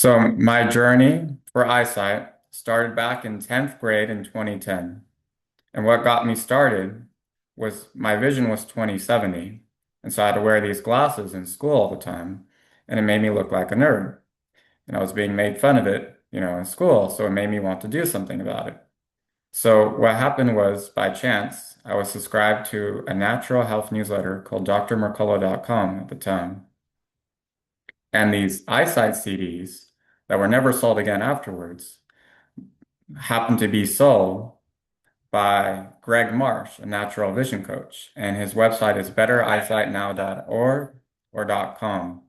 So my journey for eyesight started back in 10th grade in 2010. And what got me started was my vision was 20/70. And so I had to wear these glasses in school all the time. And it made me look like a nerd. And I was being made fun of it, in school. So it made me want to do something about it. So what happened was, by chance, I was subscribed to a natural health newsletter called drmercola.com at the time. And these eyesight CDs that were never sold again afterwards happened to be sold by Greg Marsh, a natural vision coach. And his website is bettereyesightnow.org or .com.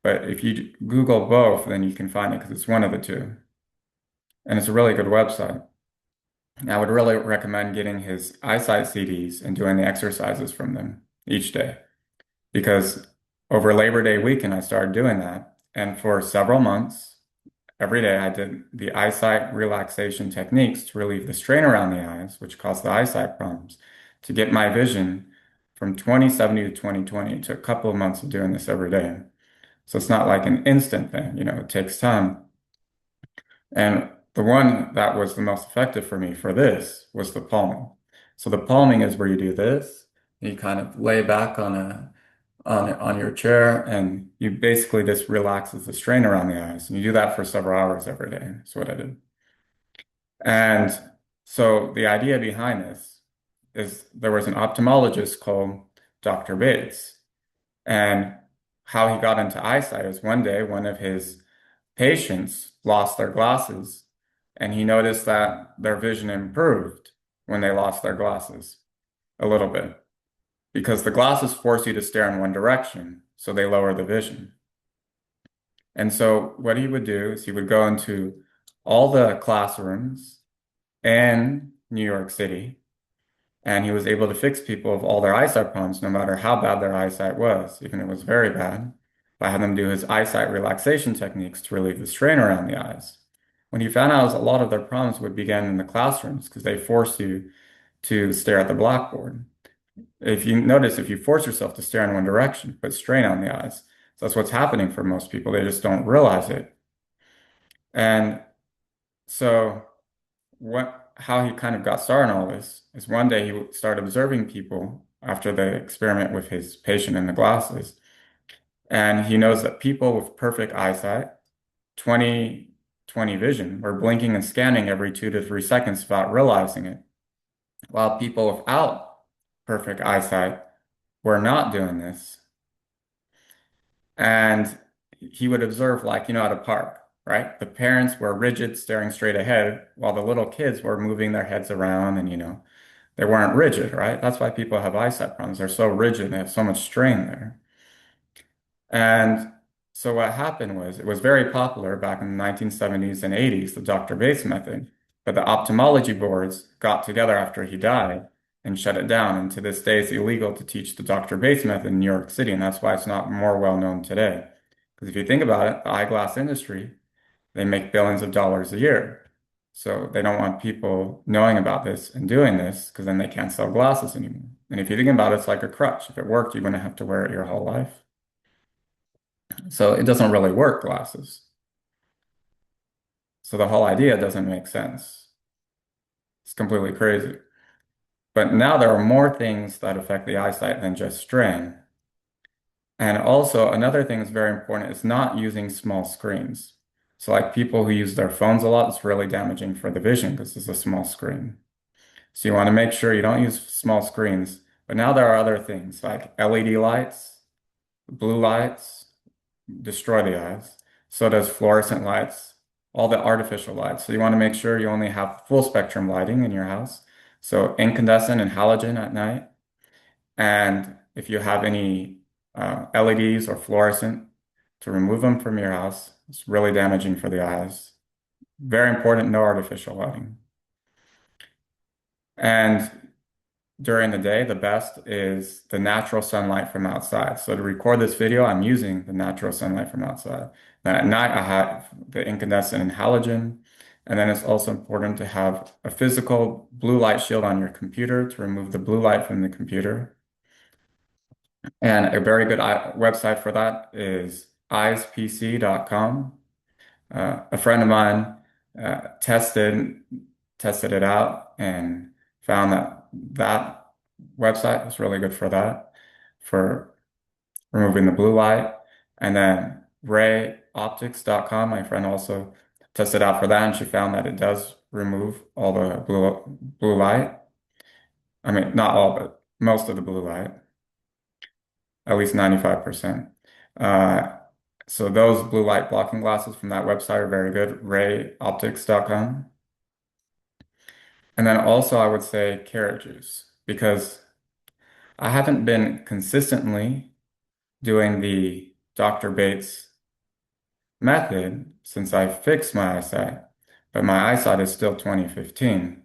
But if you Google both, then you can find it because it's one of the two. And it's a really good website. And I would really recommend getting his eyesight CDs and doing the exercises from them each day. Because over Labor Day weekend, I started doing that. And for several months, every day I did the eyesight relaxation techniques to relieve the strain around the eyes, which cause the eyesight problems, to get my vision from 20/70 to 20/20. It took a couple of months of doing this every day. So it's not like an instant thing, it takes time. And the one that was the most effective for me for this was the palming. So the palming is where you do this, you kind of lay back on your chair, and you basically this relaxes the strain around the eyes. And you do that for several hours every day. That's what I did. And so the idea behind this is there was an ophthalmologist called Dr. Bates, and how he got into eyesight is one day one of his patients lost their glasses, and he noticed that their vision improved when they lost their glasses a little bit because the glasses force you to stare in one direction, so they lower the vision. And so what he would do is he would go into all the classrooms in New York City, and he was able to fix people of all their eyesight problems, no matter how bad their eyesight was, even if it was very bad, by having them do his eyesight relaxation techniques to relieve the strain around the eyes. When he found out a lot of their problems would begin in the classrooms because they force you to stare at the blackboard. If you notice, if you force yourself to stare in one direction, put strain on the eyes. So that's what's happening for most people. They just don't realize it. And so how he kind of got started in all this is one day he started observing people after the experiment with his patient in the glasses. And he knows that people with perfect eyesight, 20/20 vision, were blinking and scanning every 2 to 3 seconds without realizing it, while people without perfect eyesight were not doing this. And he would observe, like, at a park, right? The parents were rigid, staring straight ahead, while the little kids were moving their heads around and, they weren't rigid, right? That's why people have eyesight problems. They're so rigid, they have so much strain there. And so what happened was it was very popular back in the 1970s and 80s, the Dr. Bates method. But the ophthalmology boards got together after he died and shut it down. And to this day, it's illegal to teach the Dr. Bates method in New York City. And that's why it's not more well known today. Because if you think about it, the eyeglass industry, they make billions of dollars a year. So they don't want people knowing about this and doing this because then they can't sell glasses anymore. And if you think about it, it's like a crutch. If it worked, you're going to have to wear it your whole life. So it doesn't really work, glasses. So the whole idea doesn't make sense. It's completely crazy. But now there are more things that affect the eyesight than just strain. And also another thing that's very important is not using small screens. So like people who use their phones a lot, it's really damaging for the vision because it's a small screen. So you want to make sure you don't use small screens. But now there are other things like LED lights, blue lights, destroy the eyes. So does fluorescent lights, all the artificial lights. So you want to make sure you only have full spectrum lighting in your house. So incandescent and halogen at night. And if you have any LEDs or fluorescent, to remove them from your house. It's really damaging for the eyes. Very important, no artificial lighting. And during the day, the best is the natural sunlight from outside. So to record this video, I'm using the natural sunlight from outside. Then at night, I have the incandescent and halogen. And then it's also important to have a physical blue light shield on your computer to remove the blue light from the computer. And a very good website for that is eyespc.com. A friend of mine tested it out and found that that website was really good for that, for removing the blue light. And then rayoptics.com, my friend also tested out for that, and she found that it does remove all the blue light. I mean, not all, but most of the blue light, at least 95%. Uh, so those blue light blocking glasses from that website are very good, rayoptics.com. And then also I would say carrot juice, because I haven't been consistently doing the Dr. Bates method since I fixed my eyesight, but my eyesight is still 2015.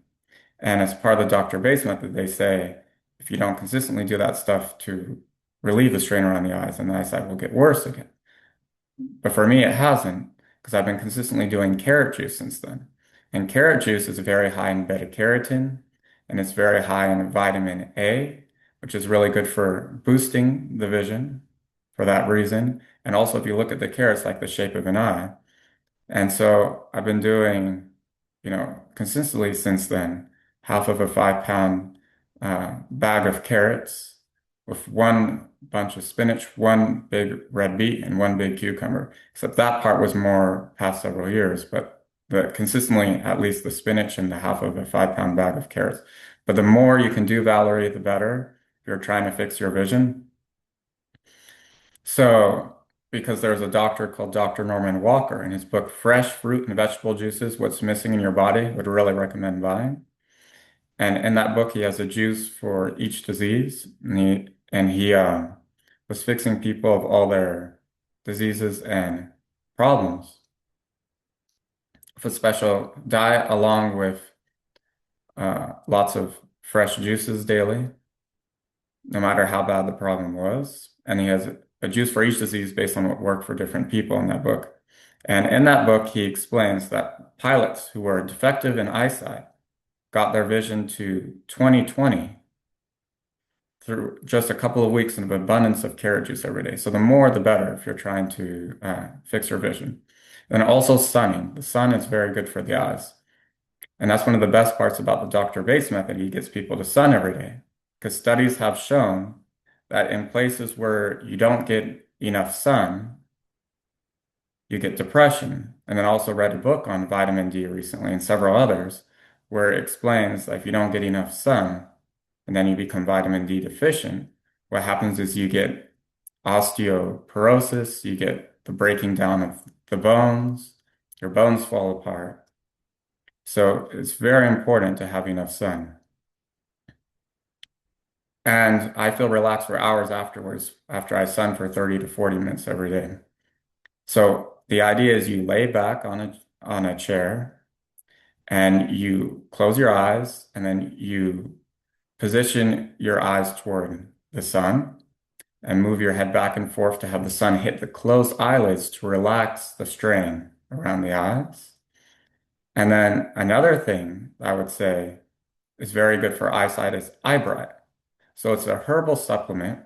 And as part of the Dr. Bates method, they say if you don't consistently do that stuff to relieve the strain around the eyes, then the eyesight will get worse again. But for me, it hasn't, because I've been consistently doing carrot juice since then. And carrot juice is very high in beta carotene, and it's very high in vitamin A, which is really good for boosting the vision for that reason. And also, if you look at the carrots like the shape of an eye. And so I've been doing, consistently since then, half of a 5 pound bag of carrots with one bunch of spinach, one big red beet, and one big cucumber. Except that part was more past several years, but consistently, at least the spinach and the half of a 5 pound bag of carrots. But the more you can do, Valerie, the better if you're trying to fix your vision. So, because there's a doctor called Dr. Norman Walker in his book, Fresh Fruit and Vegetable Juices, What's Missing in Your Body, would really recommend buying. And in that book, he has a juice for each disease. And he was fixing people of all their diseases and problems with a special diet, along with lots of fresh juices daily, no matter how bad the problem was. And he has a juice for each disease based on what worked for different people in that book. And in that book, he explains that pilots who were defective in eyesight got their vision to 2020 through just a couple of weeks of abundance of carrot juice every day. So the more, the better if you're trying to fix your vision. And also sunning. The sun is very good for the eyes. And that's one of the best parts about the Dr. Bates method. He gets people to sun every day, because studies have shown that in places where you don't get enough sun, you get depression. And then also read a book on vitamin D recently and several others where it explains that if you don't get enough sun and then you become vitamin D deficient, what happens is you get osteoporosis, you get the breaking down of the bones, your bones fall apart. So it's very important to have enough sun. And I feel relaxed for hours afterwards after I sun for 30 to 40 minutes every day. So the idea is you lay back on a chair and you close your eyes, and then you position your eyes toward the sun and move your head back and forth to have the sun hit the closed eyelids to relax the strain around the eyes. And then another thing I would say is very good for eyesight is eye bright. So it's a herbal supplement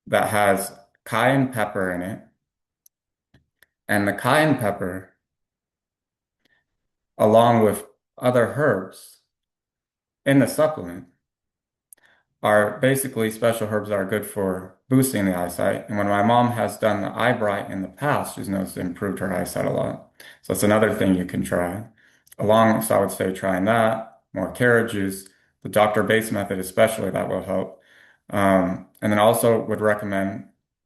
that has cayenne pepper in it. And the cayenne pepper, along with other herbs in the supplement, are basically special herbs that are good for boosting the eyesight. And when my mom has done the eye bright in the past, she's noticed it improved her eyesight a lot. So it's another thing you can try. Along, so I would say trying that, more carrot juice, the Dr. Bates method especially, that will help. And then also would recommend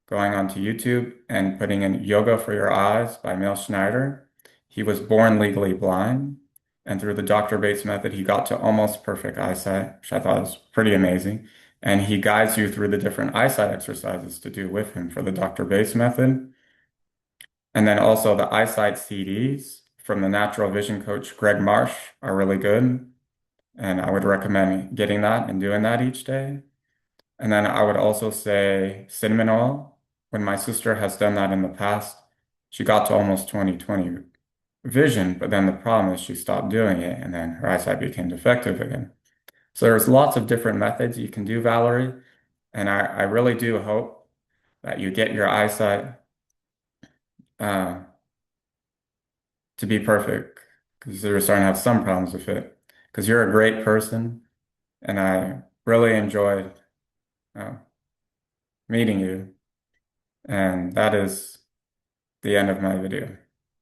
going onto YouTube and putting in Yoga for Your Eyes by Mel Schneider. He was born legally blind, and through the Dr. Bates method, he got to almost perfect eyesight, which I thought was pretty amazing. And he guides you through the different eyesight exercises to do with him for the Dr. Bates method. And then also the eyesight CDs from the natural vision coach Greg Marsh are really good. And I would recommend getting that and doing that each day. And then I would also say cinnamon oil. When my sister has done that in the past, she got to almost 20/20 vision, but then the problem is she stopped doing it and then her eyesight became defective again. So there's lots of different methods you can do, Valerie. And I really do hope that you get your eyesight uh, to be perfect because you were starting to have some problems with it. Because you're a great person, and I really enjoyed uh, meeting you. And that is the end of my video.